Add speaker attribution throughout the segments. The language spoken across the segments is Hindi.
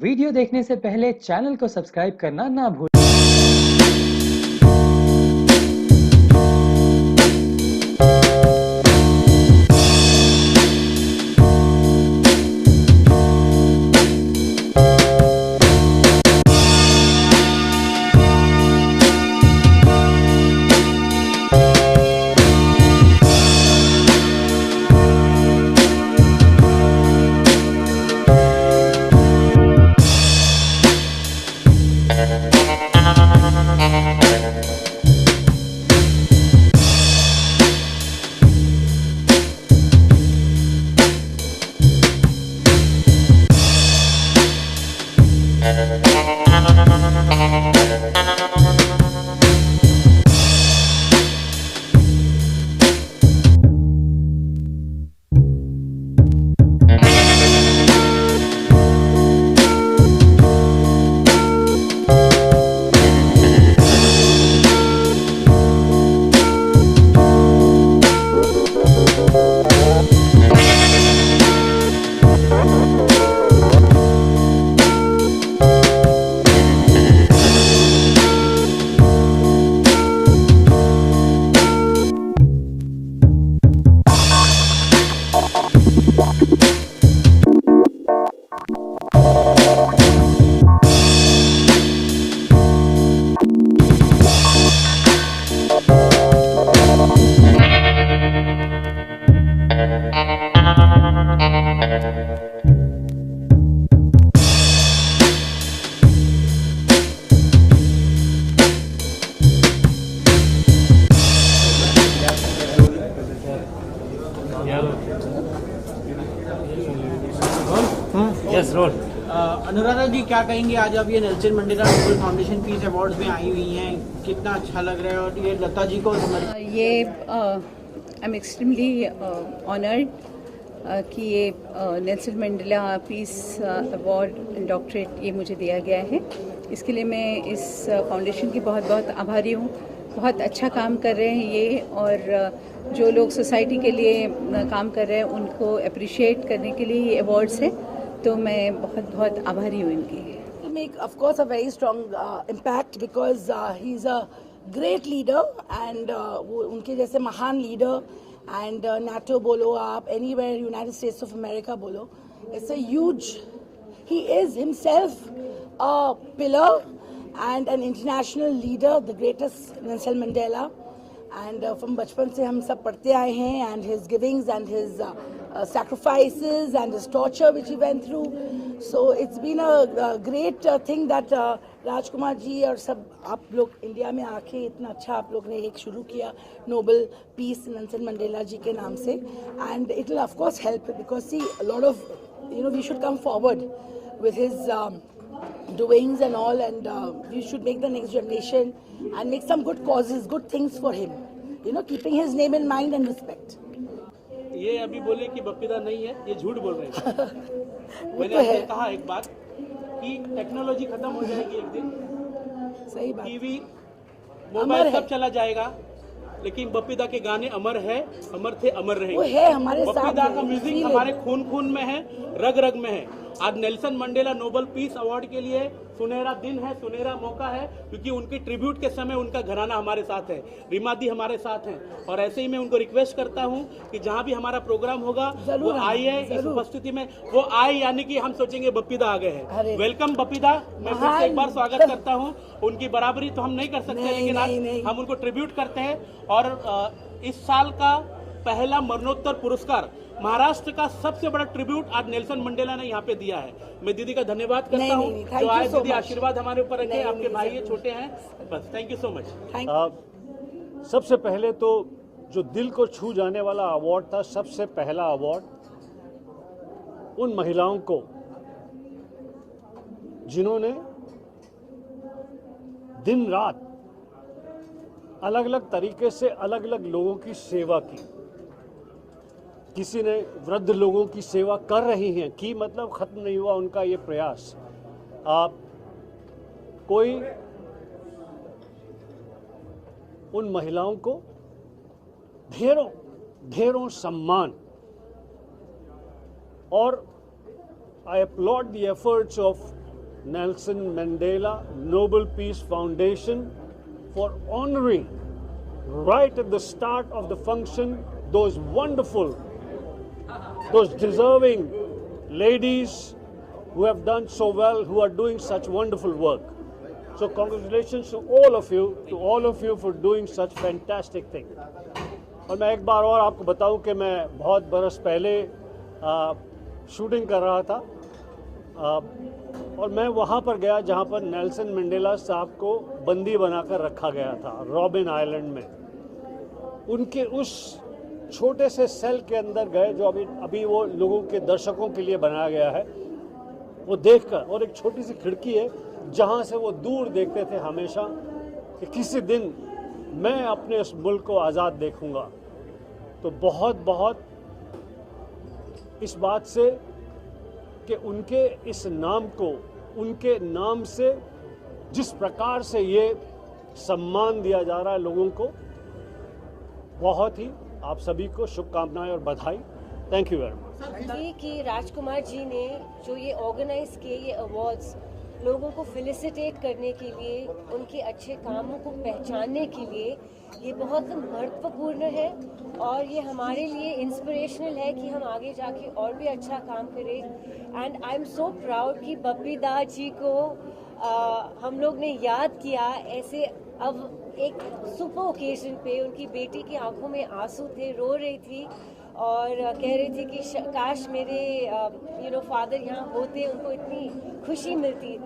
Speaker 1: वीडियो देखने से पहले चैनल को सब्सक्राइब करना ना भूलें।
Speaker 2: Yes role.
Speaker 3: अनुराधा जी क्या कहेंगे, आज आप ये Nelson Mandela Nobel foundation peace awards में आई हुई हैं, कितना अच्छा लग रहा है और ये लता जी को
Speaker 4: ये आई एम एक्सट्रीमली ऑनर्ड कि ये Nelson Mandela peace award doctorate ये मुझे दिया गया है। इसके लिए मैं इस फाउंडेशन की बहुत बहुत आभारी हूँ। बहुत अच्छा काम कर रहे हैं ये, और जो लोग सोसाइटी के लिए काम कर रहे हैं उनको अप्रिशिएट करने के लिए ये अवार्ड्स है, तो मैं बहुत बहुत आभारी हूँ इनकी।
Speaker 5: Will make of course a very strong impact because he's a great leader and वो उनके जैसे महान leader and NATO बोलो आप, anywhere United States of America बोलो, it's a huge, he is himself a pillar and an international leader, the greatest Nelson Mandela, and from बचपन से हम सब पढ़ते आए हैं, and his givings and his sacrifices and his torture which he went through. So it's been a great thing that Rajkumar ji और सब आप लोग इंडिया में आके इतना अच्छा आप लोग ने एक शुरू किया नोबेल पीस नेल्सन मंडेला जी के नाम से, and it will of course help because see a lot of we should come forward with his doings and all, and we should make the next generation and make some good causes, good things for him, keeping his name in mind and respect.
Speaker 3: ये अभी बोले कि बप्पीदा नहीं है, ये झूठ बोल रहे हैं। मैंने
Speaker 5: तो
Speaker 3: आपसे कहा एक बात कि टेक्नोलॉजी खत्म हो जाएगी एक दिन,
Speaker 5: सही बात,
Speaker 3: टीवी मोबाइल सब चला जाएगा, लेकिन बप्पीदा के गाने अमर है, अमर थे, अमर रहेंगे।
Speaker 5: वो है हमारे साथ,
Speaker 3: बप्पीदा का म्यूजिक हमारे खून खून में है, रग रग में है। आज Nelson Mandela Nobel peace award के लिए सुनहरा दिन है, सुनहरा मौका है, क्योंकि उनके ट्रिब्यूट के समय उनका घराना हमारे साथ है, रीमा दी हमारे साथ हैं, और ऐसे ही मैं उनको रिक्वेस्ट करता हूं कि जहां भी हमारा प्रोग्राम होगा वो आइए, इस उपस्थिति में वो आए, यानी कि हम सोचेंगे बप्पीदा आ गए हैं। वेलकम बप्पीदा, मैं फिर से एक बार स्वागत करता हूं। उनकी बराबरी तो हम नहीं कर सकते, लेकिन आज हम उनको ट्रिब्यूट करते हैं, और इस साल का पहला मरणोत्तर पुरस्कार महाराष्ट्र का सबसे बड़ा ट्रिब्यूट आज नेल्सन मंडेला ने यहाँ पे दिया है। मैं दीदी का धन्यवाद करता हूँ जो आए, दीदी आशीर्वाद हमारे ऊपर रखे, आपके भाई ये छोटे हैं, बस थैंक यू सो मच।
Speaker 2: सबसे पहले तो जो दिल को छू जाने वाला अवार्ड था, सबसे पहला अवार्ड उन महिलाओं को जिन्होंने दिन रात अलग अलग तरीके से अलग अलग लोगों की सेवा की। किसी ने वृद्ध लोगों की सेवा कर रही हैं कि मतलब खत्म नहीं हुआ उनका ये प्रयास। आप कोई उन महिलाओं को ढेरों ढेरों सम्मान, और I applaud the efforts of Nelson Mandela Nobel Peace Foundation for honoring right at the start of the function those wonderful, those deserving ladies who have done so well, who are doing such wonderful work. So congratulations to all of you for doing such fantastic thing. और मैं एक बार और आपको बताऊं कि मैं बहुत बरस पहले शूटिंग कर रहा था और मैं वहाँ पर गया जहाँ पर नेल्सन मंडेला साहब को बंदी बनाकर रखा गया था रॉबिन आइलैंड में। उनके उस छोटे से सेल के अंदर गए जो अभी वो लोगों के दर्शकों के लिए बनाया गया है, वो देखकर, और एक छोटी सी खिड़की है जहाँ से वो दूर देखते थे हमेशा कि किसी दिन मैं अपने उस मुल्क को आज़ाद देखूंगा। तो बहुत बहुत इस बात से कि उनके इस नाम को, उनके नाम से जिस प्रकार से ये सम्मान दिया जा रहा है लोगों को, बहुत ही आप सभी को शुभकामनाएं और बधाई। Thank you very much.
Speaker 6: ये कि राजकुमार जी ने जो ये ऑर्गेनाइज किए ये अवार्ड्स लोगों को फेलिसिटेट करने के लिए, उनके अच्छे कामों को पहचानने के लिए, ये बहुत महत्वपूर्ण है और ये हमारे लिए इंस्पिरेशनल है कि हम आगे जाके और भी अच्छा काम करें। And I am so proud कि बप्पी दा जी को हम लोग ने याद किया ऐसे। अब एक सुपर ओकेजन पे उनकी बेटी की आंखों में आंसू थे, रो रही थी और कह रही थी कि काश मेरे फादर यहाँ होते, उनको इतनी खुशी मिलती।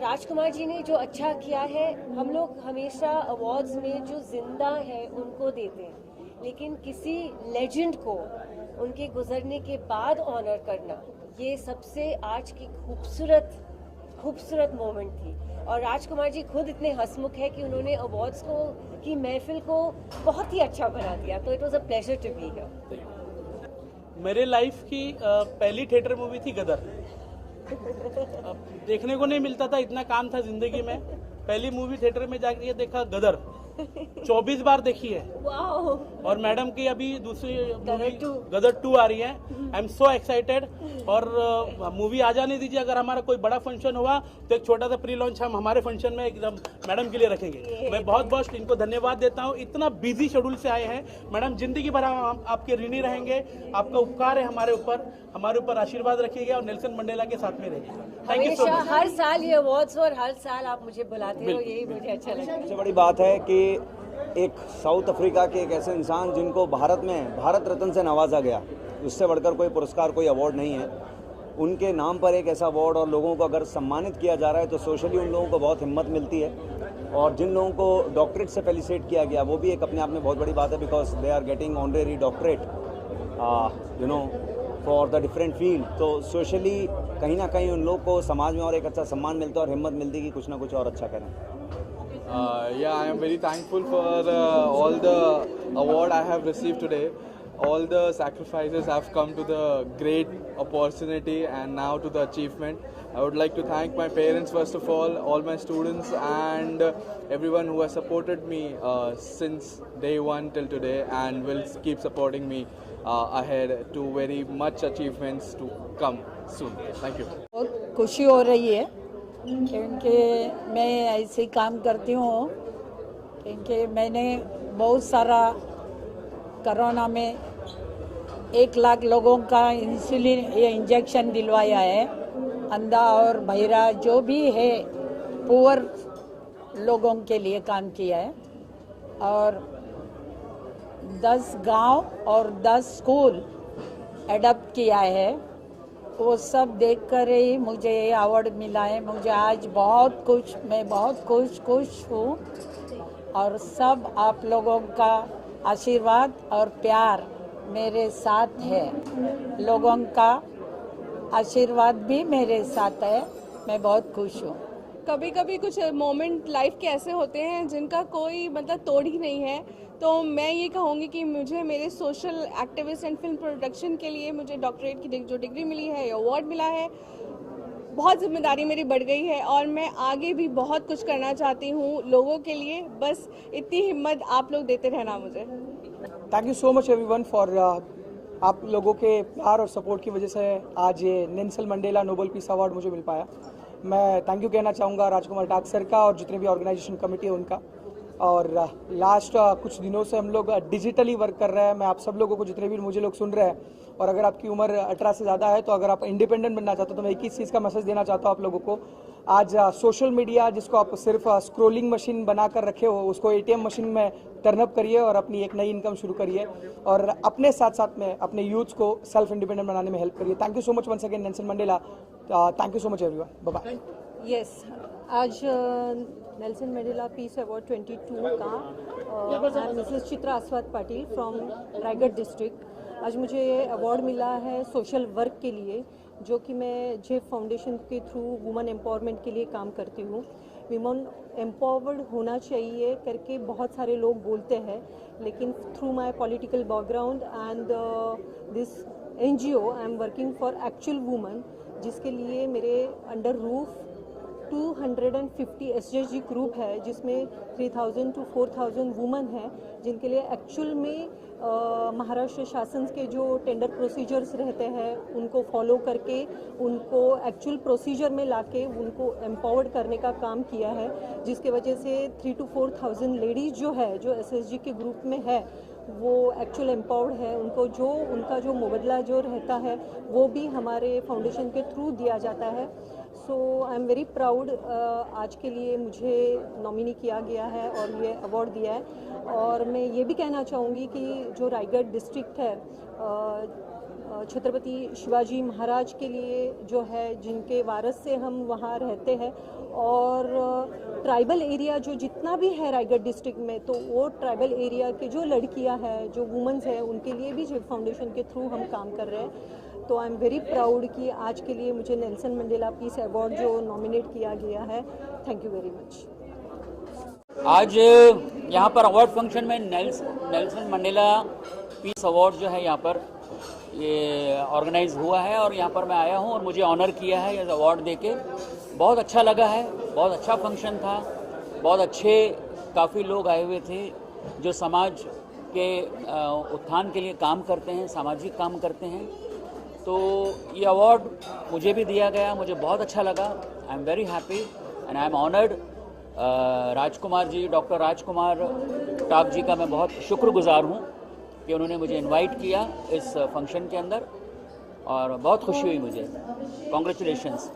Speaker 6: राजकुमार जी ने जो अच्छा किया है, हम लोग हमेशा अवार्ड्स में जो जिंदा है उनको देते हैं, लेकिन किसी लेजेंड को उनके गुजरने के बाद ऑनर करना, ये सबसे आज की खूबसूरत मोमेंट थी। और राजकुमार जी खुद इतने हंसमुख है कि उन्होंने अवार्ड्स को की महफिल को बहुत ही अच्छा बना दिया। तो it was a pleasure to be here.
Speaker 3: मेरे लाइफ की पहली थिएटर मूवी थी गदर। देखने को नहीं मिलता था, इतना काम था जिंदगी में। पहली मूवी थिएटर में जाके देखा गदर, 24 बार देखी है।
Speaker 6: वाओ।
Speaker 3: और मैडम की अभी दूसरी मूवी गदर 2 आ रही है। I am so excited. और मूवी आ जाने दीजिए, अगर हमारा कोई बड़ा फंक्शन हुआ तो एक छोटा सा प्री लॉन्च हम हमारे फंक्शन में एकदम मैडम के लिए रखेंगे। मैं बहुत बहुत इनको धन्यवाद देता हूँ, इतना बिजी शेड्यूल से आए हैं। मैडम जिंदगी भर हम आपके ऋणी रहेंगे, आपका उपकार है हमारे ऊपर आशीर्वाद रखिएगा और नेल्सन मंडेला के साथ में रहिएगा। Thank you so much.
Speaker 6: हर साल ये अवार्ड्स और हर साल आप मुझे बुलाते हो, यही मुझे अच्छा लगता है।
Speaker 7: सबसे बड़ी बात है कि एक साउथ अफ्रीका के एक ऐसे इंसान जिनको भारत में भारत रत्न से नवाजा गया, उससे बढ़कर कोई पुरस्कार, कोई अवार्ड नहीं है। उनके नाम पर एक ऐसा अवार्ड और लोगों को अगर सम्मानित किया जा रहा है तो सोशली उन लोगों को बहुत हिम्मत मिलती है। और जिन लोगों को डॉक्टरेट से फेलिसिटेट किया गया, वो भी एक अपने आप में बहुत बड़ी बात है, because they are getting honorary doctorate for the different field. तो सोशली कहीं ना कहीं उन लोगों को समाज में और एक अच्छा सम्मान मिलता है और हिम्मत मिलती है कि कुछ ना कुछ और अच्छा करें।
Speaker 8: Yeah, I am very thankful for all the award I have received today. All the sacrifices have come to the great opportunity and now to the achievement. I would like to thank my parents first of all my students and everyone who has supported me since day one till today and will keep supporting me ahead to very much achievements to come soon. Thank you.
Speaker 9: बहुत खुशी हो रही है क्योंकि मैं ऐसे काम करती हूँ, क्योंकि मैंने बहुत सारा कोरोना में 1 लाख लोगों का इंसुलिन ये इंजेक्शन दिलवाया है। अंधा और बहिरा जो भी है पुअर लोगों के लिए काम किया है। और 10 गांव और 10 स्कूल एडप्ट किया है। वो सब देखकर ही मुझे ये अवार्ड मिला है। मुझे आज मैं बहुत खुश हूँ। और सब आप लोगों का आशीर्वाद और प्यार मेरे साथ है, लोगों का आशीर्वाद भी मेरे साथ है। मैं बहुत खुश हूँ।
Speaker 10: कभी कभी कुछ मोमेंट लाइफ के ऐसे होते हैं जिनका कोई मतलब तोड़ ही नहीं है। तो मैं ये कहूँगी कि मुझे मेरे social activist and film production के लिए मुझे डॉक्टरेट की जो डिग्री मिली है, अवार्ड मिला है, बहुत जिम्मेदारी मेरी बढ़ गई है और मैं आगे भी बहुत कुछ करना चाहती हूँ लोगों के लिए। बस इतनी हिम्मत आप लोग देते रहना मुझे।
Speaker 11: Thank you so much everyone for आप लोगों के प्यार और सपोर्ट की वजह से आज ये Nelson Mandela Nobel peace award मुझे मिल पाया। मैं थैंक यू कहना चाहूँगा राजकुमार डाक सर का और जितने भी ऑर्गेनाइजेशन कमेटी है उनका। और लास्ट कुछ दिनों से हम लोग डिजिटली वर्क कर रहे हैं। मैं आप सब लोगों को, जितने भी मुझे लोग सुन रहे हैं, और अगर आपकी उम्र 18 से ज़्यादा है तो अगर आप इंडिपेंडेंट बनना चाहते हो तो मैं एक ही चीज़ का मैसेज देना चाहता हूँ आप लोगों को। आज सोशल मीडिया जिसको आप सिर्फ स्क्रोलिंग मशीन बना कर रखे हो, उसको ATM मशीन में टर्न अप करिए और अपनी एक नई इनकम शुरू करिए और अपने साथ साथ में अपने यूथ्स को सेल्फ इंडिपेंडेंट बनाने में हेल्प करिए। Thank you so much once again Nelson Mandela. Thank you so much everyone. Bye bye.
Speaker 12: Yes, आज नेल्सन मंडेला पीस अवार्ड 22 का मिसेस चित्रा आस्वाद पाटिल फ्रॉम रायगढ़ डिस्ट्रिक्ट। आज मुझे अवार्ड मिला है सोशल वर्क के लिए, जो कि मैं जेफ फाउंडेशन के थ्रू वुमेन एम्पावरमेंट के लिए काम करती हूँ। वुमेन एम्पावर्ड होना चाहिए करके बहुत सारे लोग बोलते हैं, लेकिन through my political background and this NGO I am working for actual women, जिसके लिए मेरे अंडर रूफ 250 SHG ग्रुप है, जिसमें 3000 to 4000 वुमेन हैं, जिनके लिए एक्चुअल में महाराष्ट्र शासन के जो टेंडर प्रोसीजर्स रहते हैं उनको फॉलो करके उनको एक्चुअल प्रोसीजर में लाके उनको एम्पावर्ड करने का काम किया है, जिसके वजह से 3 to 4000 लेडीज़ जो है, जो SHG के ग्रुप में है, वो एक्चुअल एम्पावर्ड है। उनका जो मुबादला जो रहता है वो भी हमारे फाउंडेशन के थ्रू दिया जाता है। सो आई एम वेरी प्राउड। आज के लिए मुझे नॉमिनी किया गया है और ये अवार्ड दिया है। और मैं ये भी कहना चाहूँगी कि जो रायगढ़ डिस्ट्रिक्ट है, छत्रपति शिवाजी महाराज के लिए जो है, जिनके वारस से हम वहाँ रहते हैं, और ट्राइबल एरिया जो जितना भी है रायगढ़ डिस्ट्रिक्ट में, तो वो ट्राइबल एरिया के जो लड़कियां हैं, जो वुमेन्स हैं, उनके लिए भी जेफ फाउंडेशन के थ्रू हम काम कर रहे हैं। तो आई एम वेरी प्राउड कि आज के लिए मुझे नेल्सन मंडेला पीस अवार्ड जो नॉमिनेट किया गया है। Thank you very much.
Speaker 13: आज यहाँ पर अवार्ड फंक्शन में नेल्सन मंडेला पीस अवार्ड जो है यहाँ पर ये ऑर्गेनाइज हुआ है और यहाँ पर मैं आया हूँ और मुझे ऑनर किया है ये अवार्ड देके। बहुत अच्छा लगा है, बहुत अच्छा फंक्शन था, बहुत अच्छे काफ़ी लोग आए हुए थे जो समाज के उत्थान के लिए काम करते हैं, सामाजिक काम करते हैं। तो ये अवार्ड मुझे भी दिया गया, मुझे बहुत अच्छा लगा। I am very happy and I am honoured. Rajkumar ji, doctor Rajkumar डाक जी का मैं बहुत शुक्रगुजार हूँ कि उन्होंने मुझे इनवाइट किया इस फंक्शन के अंदर और बहुत खुशी हुई मुझे। कॉन्ग्रेचुलेशंस।